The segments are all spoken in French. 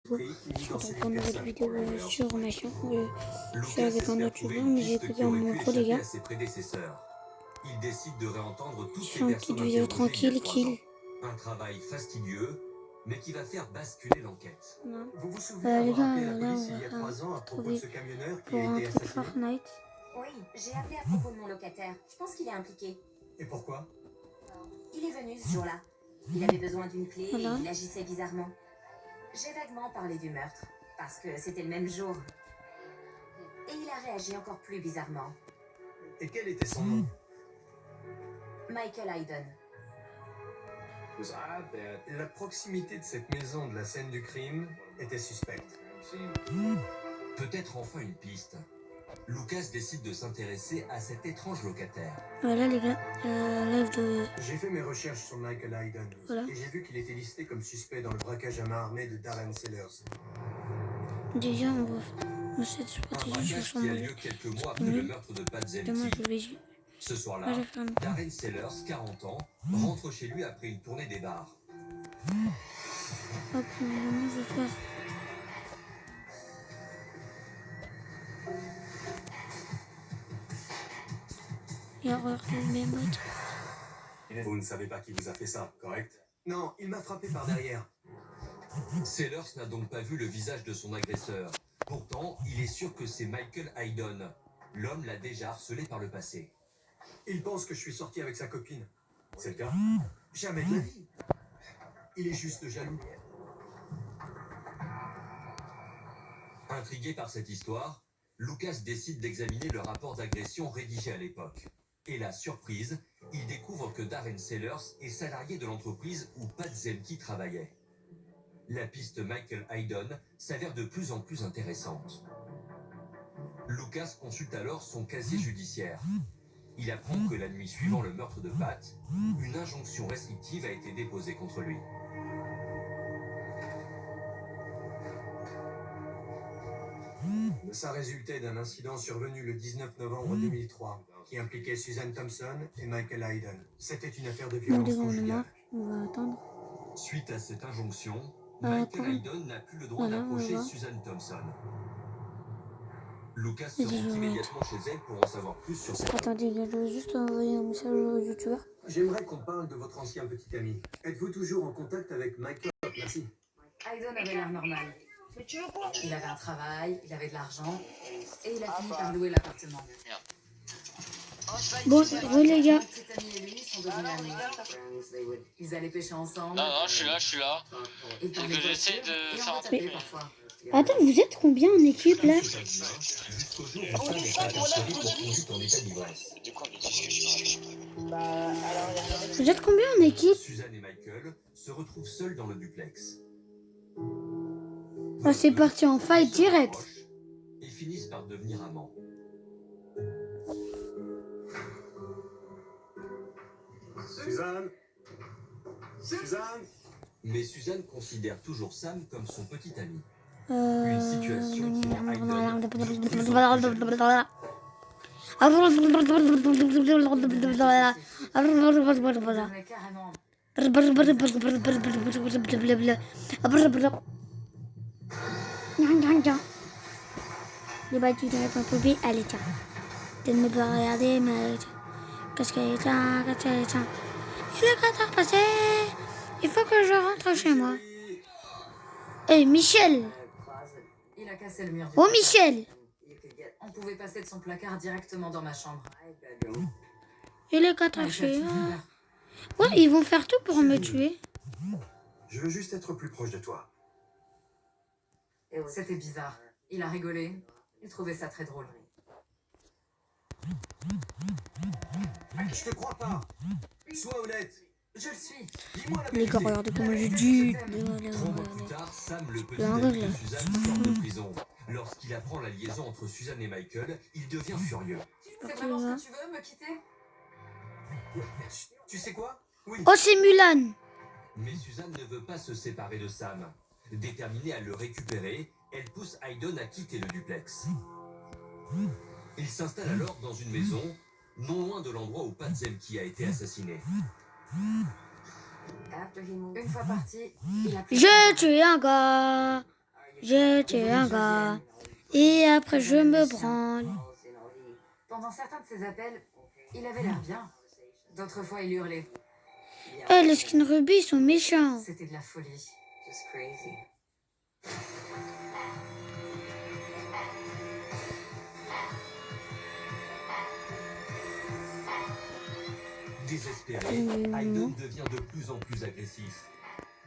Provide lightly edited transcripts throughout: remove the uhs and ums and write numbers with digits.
Donc pour une nouvelle vidéo sur ma chaîne. Je suis avec un autre youtubeur, mais j'ai coupé mon micro les gars. Il décide de réentendre toutes Je ces fais une petite personnes vidéo interrogées il y a tranquille, 3 kill. ans. Un travail fastidieux, mais qui va faire basculer l'enquête. Vous vous souvenez Les avoir gars, appelé la là police on il y a va 3 ans à propos de trouver ce camionneur qui pour a un été truc assassiné? Fortnite. Oui, j'ai appelé à propos de mon locataire. Je pense qu'il est impliqué. Et pourquoi? Il est venu ce jour-là. Il avait besoin d'une clé Voilà. et il agissait bizarrement. J'ai vaguement parlé du meurtre, parce que c'était le même jour. Et il a réagi encore plus bizarrement. Et quel était son nom? Michael Hayden. La proximité de cette maison de la scène du crime était suspecte. Peut-être enfin une piste. Lucas décide de s'intéresser à cet étrange locataire. Voilà les gars, live de... J'ai fait mes recherches sur Michael Hayden Voilà. et j'ai vu qu'il était listé comme suspect dans le braquage à main armée de Darren Sellers. Déjà on va cette Un stratégie braquage sur qui a son... lieu quelques mois après le meurtre de Pat Demain Zemke. je vais... Ce Là soir-là, je vais faire un... Darren Sellers, 40 ans, rentre chez lui après une tournée des bars. Hop, moi je vais faire... Et alors, mes modes. Vous ne savez pas qui vous a fait ça, correct? Non, il m'a frappé par derrière. Sellers n'a donc pas vu le visage de son agresseur. Pourtant, il est sûr que c'est Michael Hayden. L'homme l'a déjà harcelé par le passé. Il pense que je suis sorti avec sa copine. C'est le cas? Jamais de la vie. Il est juste jaloux. Intrigué par cette histoire, Lucas décide d'examiner le rapport d'agression rédigé à l'époque. Et la surprise, il découvre que Darren Sellers est salarié de l'entreprise où Pat Zemke travaillait. La piste Michael Hayden s'avère de plus en plus intéressante. Lucas consulte alors son casier judiciaire. Il apprend que la nuit suivant le meurtre de Pat, une injonction restrictive a été déposée contre lui. Ça résultait d'un incident survenu le 19 novembre 2003 qui impliquait Susan Thompson et Michael Hayden. C'était une affaire de Bon violence les gars on est conjugale. mort, on va attendre. Suite à cette injonction, Attends. Michael Hayden n'a plus le droit Voilà, on d'approcher va. Susan Thompson. Lucas se Vas-y, je rend vais immédiatement chez elle pour en savoir plus sur cette femme. Attendez, je vais juste envoyer un message au youtubeur. J'aimerais qu'on parle de votre ancien petit ami. Êtes-vous toujours en contact avec Michael? Merci. Hayden avait l'air normal. Mais tu veux quoi? Il avait un travail, il avait de l'argent, et il a fini par louer l'appartement. Bon, re les gars. Mon petit ami et lui sont devenus amis. Ils allaient pêcher ensemble. Non, je suis là. Ils parlaient que j'essaie voiture, de et faire on un tapait truc. parfois. Attends, vous êtes combien en équipe là? Jusqu'au jour où Sam est incarcéré pour conduite en état d'ivresse. De quoi? Mais qu'est-ce que je fais? Vous êtes combien en équipe? Suzanne et Michael se retrouvent seuls dans le duplex. Oh, c'est parti en fight direct. Et finissent par devenir amants. Suzanne? Suzanne? Mais Suzanne considère toujours Sam comme son petit ami. Une situation qui rend Hayden Mais carrément. Les battus de la poupée, allez tiens. Tu ne me peux regarder, mais qu'est-ce qu'elle est tiens, qu'est-ce qu'elle est tiens. Il est 4 heures passé. Il faut que je rentre chez moi. Eh Michel. Il a cassé le mur du Oh placard. Michel. On pouvait passer de son placard directement dans ma chambre. Il est 4 heures Michael, chez tu me fais peur. Ouais, ils vont faire tout pour me tuer. Je veux juste être plus proche de toi. C'était bizarre. Il a rigolé. Il trouvait ça très drôle. Je te crois pas. Sois honnête. Je le suis. Dis-moi la Les gars, vérité. regardez comment je dis. 3 mois plus tard, Sam, le petit un ami rêve, là. de Suzanne, sort de prison. Lorsqu'il apprend la liaison entre Suzanne et Michael, il devient furieux. C'est vraiment ce que tu veux, me quitter? Tu sais quoi? Oui. Oh, c'est Mulan. Mais Suzanne ne veut pas se séparer de Sam. Déterminée à le récupérer, elle pousse Hayden à quitter le duplex. Il s'installe alors dans une maison, non loin de l'endroit où Pat Zemke a été assassiné. Une fois parti, il a pu... J'ai tué un gars. J'étais un gars. Et après, je me branle. Pendant certains de ses appels, il avait l'air bien. D'autres fois, il hurlait. Eh, les skins rubis sont méchants. C'était de la folie. Désespéré, Hayden devient de plus en plus agressif.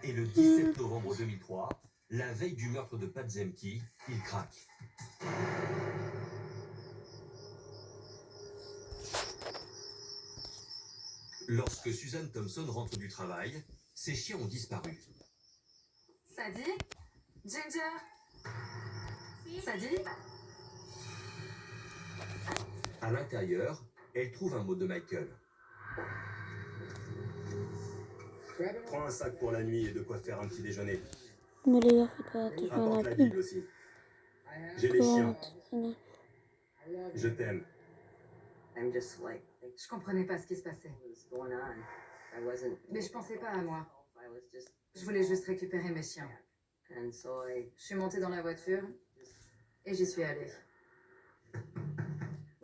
Et le 17 novembre 2003, la veille du meurtre de Pat Zemke, il craque. Lorsque Susan Thompson rentre du travail, ses chiens ont disparu. Sadie? Ginger? Sadie? À l'intérieur, elle trouve un mot de Michael. Prends un sac pour la nuit et de quoi faire un petit déjeuner. Mais les gars, faites pas attention à Apporte la la pub. Bible aussi. J'ai les chiens. Je t'aime. Je comprenais pas ce qui se passait. Mais je pensais pas à moi. Je voulais juste récupérer mes chiens. Je suis montée dans la voiture et j'y suis allée.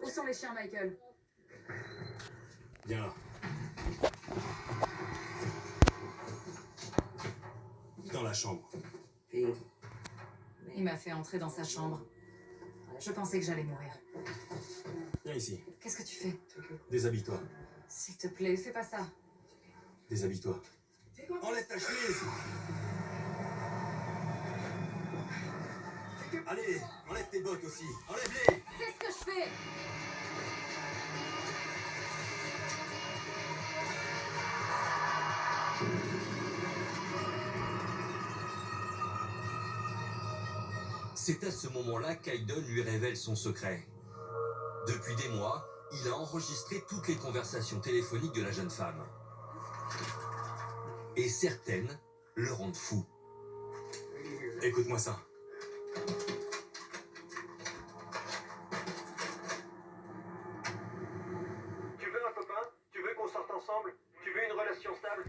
Où sont les chiens, Michael? Viens là. Dans la chambre. Il m'a fait entrer dans sa chambre. Je pensais que j'allais mourir. Viens ici. Qu'est-ce que tu fais? Déshabille-toi. S'il te plaît, fais pas ça. Déshabille-toi. Enlève ta chemise. Allez, enlève tes bottes aussi. Enlève-les. C'est ce que je fais! C'est à ce moment-là qu'Hayden lui révèle son secret. Depuis des mois, il a enregistré toutes les conversations téléphoniques de la jeune femme. Et certaines le rendent fou. Écoute-moi ça. Tu veux un copain? Tu veux qu'on sorte ensemble? Tu veux une relation stable?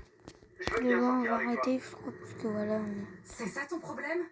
Je veux Mais bien bon, on sortir va avec toi. arrêter, je crois, parce que voilà. C'est ça ton problème?